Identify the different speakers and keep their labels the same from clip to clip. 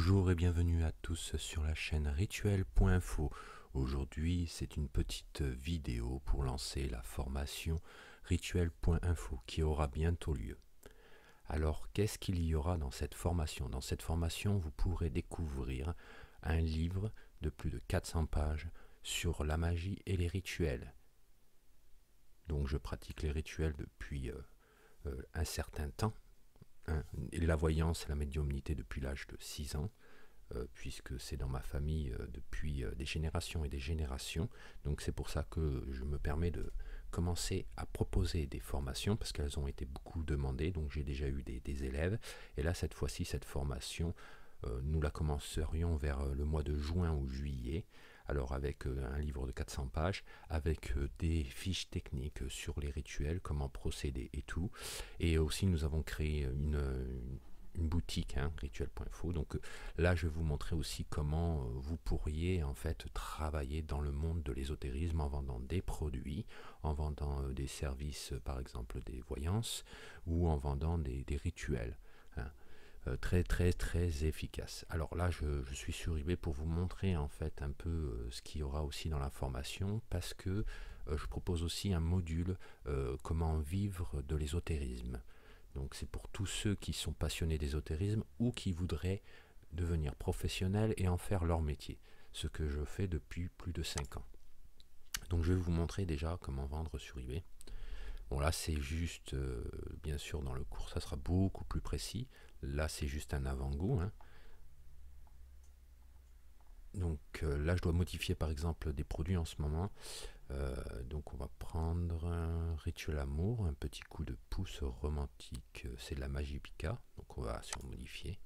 Speaker 1: Bonjour et bienvenue à tous sur la chaîne rituel.info. Aujourd'hui, c'est une petite vidéo pour lancer la formation rituel.info qui aura bientôt lieu. Alors, qu'est-ce qu'il y aura dans cette formation? Dans cette formation, vous pourrez découvrir un livre de plus de 400 pages sur la magie et les rituels. Donc, je pratique les rituels depuis un certain temps. Et la voyance et la médiumnité depuis l'âge de 6 ans, puisque c'est dans ma famille depuis des générations et des générations. Donc c'est pour ça que je me permets de commencer à proposer des formations, parce qu'elles ont été beaucoup demandées, donc j'ai déjà eu des élèves. Et là, cette fois-ci, cette formation, nous la commencerions vers le mois de juin ou juillet. Alors avec un livre de 400 pages, avec des fiches techniques sur les rituels, comment procéder et tout. Et aussi nous avons créé une boutique, rituel.info. Donc là je vais vous montrer aussi comment vous pourriez en fait travailler dans le monde de l'ésotérisme en vendant des produits, en vendant des services, par exemple des voyances, ou en vendant des rituels. Très efficace. Alors là je suis sur eBay pour vous montrer en fait un peu ce qu'il y aura aussi dans la formation, parce que je propose aussi un module comment vivre de l'ésotérisme. Donc c'est pour tous ceux qui sont passionnés d'ésotérisme ou qui voudraient devenir professionnels et en faire leur métier, ce que je fais depuis plus de 5 ans. Donc je vais vous montrer déjà comment vendre sur eBay. Bon là c'est juste, bien sûr dans le cours ça sera beaucoup plus précis. Là c'est juste un avant-goût. Donc là je dois modifier par exemple des produits en ce moment. Donc on va prendre un rituel amour, un petit coup de pouce romantique, c'est de la magie Pika. Donc on va surmodifier.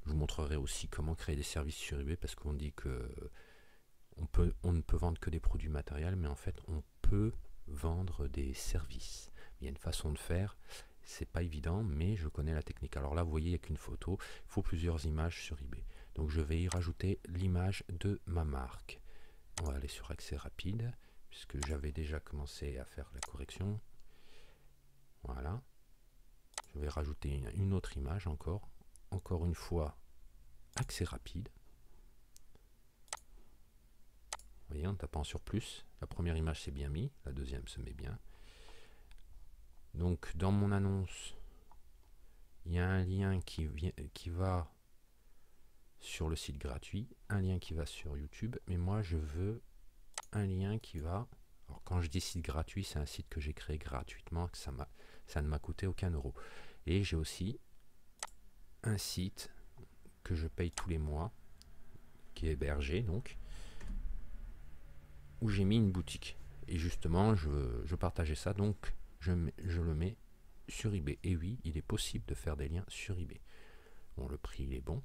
Speaker 1: Je vous montrerai aussi comment créer des services sur eBay, parce qu'on dit que on ne peut vendre que des produits matériels, mais en fait on peut vendre des services. Il y a une façon de faire, c'est pas évident, mais je connais la technique. Alors là vous voyez il n'y a qu'une photo, il faut plusieurs images sur eBay. Donc je vais y rajouter l'image de ma marque. On va aller sur accès rapide, puisque j'avais déjà commencé à faire la correction. Voilà. Je vais rajouter une autre image encore une fois accès rapide. Vous voyez, en tapant sur plus, la première image s'est bien mise, la deuxième se met bien. Donc dans mon annonce, il y a un lien qui va sur le site gratuit, un lien qui va sur YouTube, mais moi je veux un lien qui va... Alors quand je dis site gratuit, c'est un site que j'ai créé gratuitement, que ça ne m'a coûté aucun euro. Et j'ai aussi un site que je paye tous les mois, qui est hébergé donc, où j'ai mis une boutique. Et justement, je partageais ça, donc je le mets sur eBay. Et oui, il est possible de faire des liens sur eBay. Bon, le prix il est bon.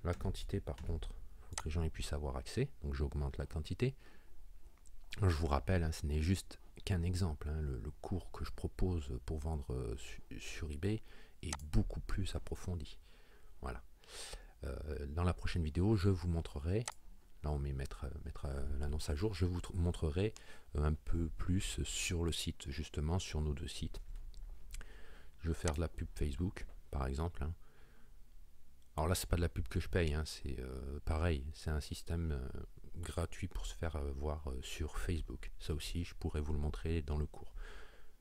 Speaker 1: La quantité par contre, il faut que les gens puissent avoir accès, donc j'augmente la quantité. Je vous rappelle, ce n'est juste qu'un exemple. Le cours que je propose pour vendre sur eBay est beaucoup plus approfondi. Voilà. Dans la prochaine vidéo, je vous montrerai, là on met mettre l'annonce à jour, je vous montrerai un peu plus sur le site, justement sur nos deux sites. Je vais faire de la pub Facebook, par exemple. Alors là, c'est pas de la pub que je paye, c'est pareil, c'est un système gratuit pour se faire voir sur Facebook. Ça aussi, je pourrais vous le montrer dans le cours.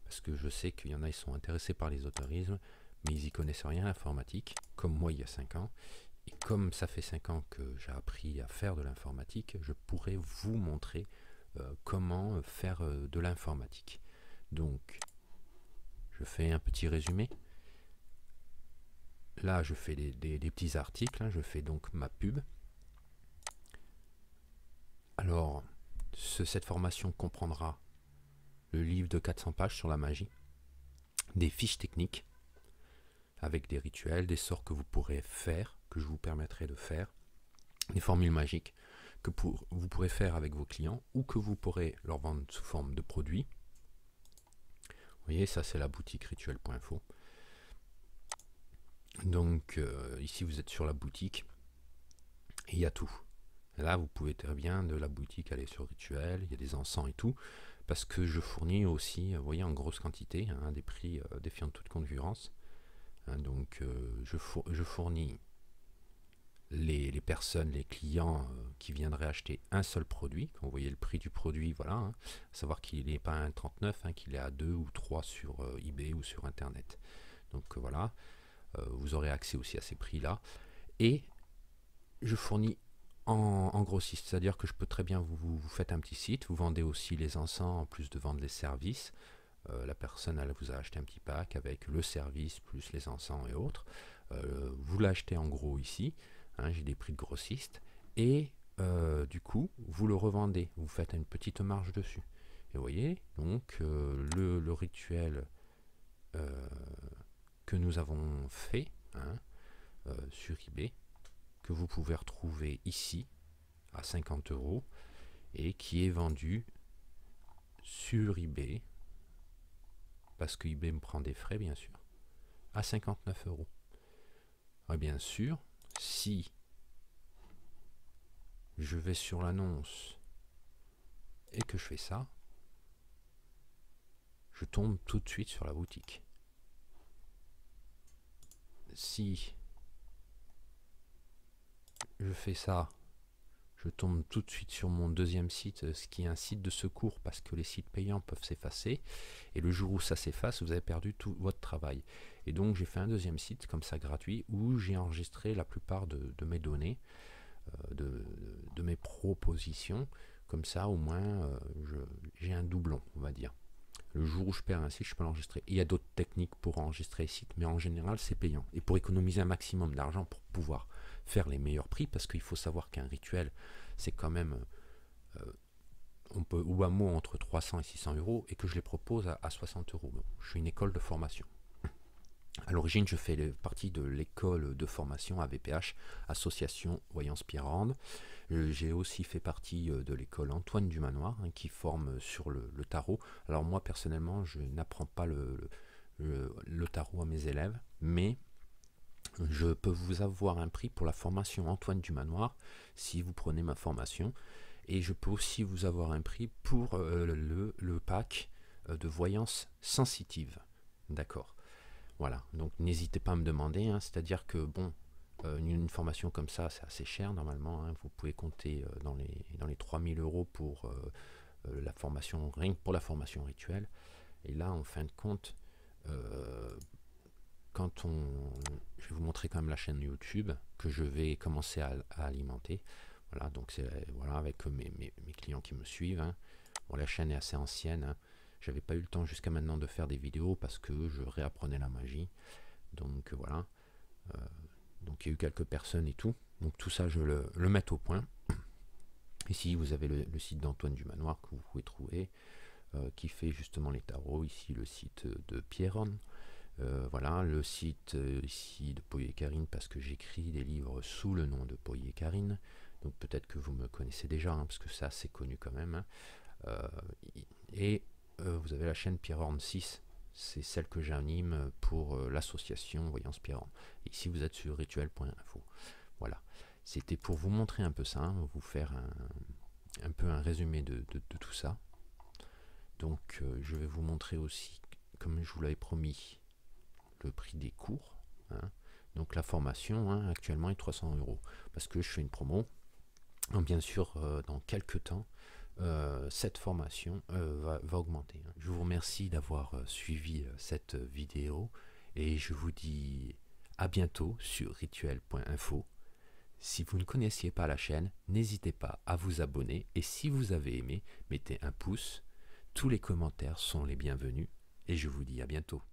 Speaker 1: Parce que je sais qu'il y en a, ils sont intéressés par l'ésotérisme, mais ils y connaissent rien à l'informatique, comme moi il y a 5 ans. Et comme ça fait 5 ans que j'ai appris à faire de l'informatique, je pourrais vous montrer comment faire de l'informatique. Donc, je fais un petit résumé. Là, je fais des petits articles, je fais donc ma pub. Alors, cette formation comprendra le livre de 400 pages sur la magie, des fiches techniques, avec des rituels, des sorts que vous pourrez faire, que je vous permettrai de faire, des formules magiques que vous pourrez faire avec vos clients ou que vous pourrez leur vendre sous forme de produits. Vous voyez, ça c'est la boutique rituel.info. Donc ici vous êtes sur la boutique et il y a tout. Là vous pouvez très bien de la boutique aller sur rituel, il y a des encens et tout, parce que je fournis aussi, vous voyez, en grosse quantité, des prix défiant toute concurrence. Donc je fournis les personnes, les clients qui viendraient acheter un seul produit. Quand vous voyez le prix du produit, voilà, hein, à savoir qu'il n'est pas à 1,39, hein, qu'il est à 2 ou 3 sur eBay ou sur Internet. Donc voilà, vous aurez accès aussi à ces prix-là. Et je fournis en grossiste, c'est-à-dire que je peux très bien, vous faites un petit site, vous vendez aussi les encens en plus de vendre les services. La personne, elle vous a acheté un petit pack avec le service plus les encens et autres. Vous l'achetez en gros ici, hein, j'ai des prix de grossiste, et du coup, vous le revendez, vous faites une petite marge dessus. Et vous voyez, donc le rituel que nous avons fait, hein, sur eBay, que vous pouvez retrouver ici à 50 € et qui est vendu sur eBay, parce que eBay me prend des frais bien sûr, à 59 €. Et bien sûr, si je vais sur l'annonce et que je fais ça, je tombe tout de suite sur la boutique. Si je fais ça, je tombe tout de suite sur mon deuxième site, ce qui est un site de secours, parce que les sites payants peuvent s'effacer, et le jour où ça s'efface, vous avez perdu tout votre travail. Et donc j'ai fait un deuxième site comme ça gratuit, où j'ai enregistré la plupart de mes données, de mes propositions. Comme ça au moins j'ai un doublon, on va dire. Le jour où je perds un site, je peux l'enregistrer. Il y a d'autres techniques pour enregistrer les sites, mais en général, c'est payant. Et pour économiser un maximum d'argent, pour pouvoir faire les meilleurs prix, parce qu'il faut savoir qu'un rituel, c'est quand même, on peut ou à mot entre 300 et 600 €, et que je les propose à 60 €. Bon, je suis une école de formation. À l'origine, je fais partie de l'école de formation AVPH, Association Voyance Pierrande. J'ai aussi fait partie de l'école Antoine du Manoir, hein, qui forme sur le tarot. Alors moi, personnellement, je n'apprends pas le tarot à mes élèves, mais je peux vous avoir un prix pour la formation Antoine du Manoir, si vous prenez ma formation. Et je peux aussi vous avoir un prix pour le pack de voyance sensitive. D'accord. Voilà, donc n'hésitez pas à me demander, hein, c'est-à-dire que bon, une formation comme ça, c'est assez cher normalement, hein, vous pouvez compter dans les 3000 € pour la formation, rien que pour la formation rituelle. Et là, en fin de compte, je vais vous montrer quand même la chaîne YouTube que je vais commencer à alimenter. Voilà, donc c'est voilà, avec mes clients qui me suivent, hein. Bon, la chaîne est assez ancienne, hein. J'avais pas eu le temps jusqu'à maintenant de faire des vidéos parce que je réapprenais la magie. Donc voilà. Donc il y a eu quelques personnes et tout. Donc tout ça, je le mets au point. Ici, vous avez le site d'Antoine du Manoir que vous pouvez trouver, qui fait justement les tarots. Ici, le site de Pierron. Voilà, le site ici de Poyer Karine, parce que j'écris des livres sous le nom de Poyer Karine. Donc peut-être que vous me connaissez déjà, hein, parce que c'est assez connu quand même, hein. Et vous avez la chaîne Pierrehorn 6, c'est celle que j'anime pour l'association Voyance Pierrehorn. Ici vous êtes sur rituel.info. Voilà, c'était pour vous montrer un peu ça, hein, vous faire un peu un résumé de tout ça. Donc je vais vous montrer aussi, comme je vous l'avais promis, le prix des cours, hein. Donc la formation, hein, actuellement est 300 €, parce que je fais une promo. Bien sûr, dans quelques temps, cette formation va augmenter. Je vous remercie d'avoir suivi cette vidéo et je vous dis à bientôt sur rituel.info. Si vous ne connaissiez pas la chaîne, n'hésitez pas à vous abonner et si vous avez aimé, mettez un pouce. Tous les commentaires sont les bienvenus et je vous dis à bientôt.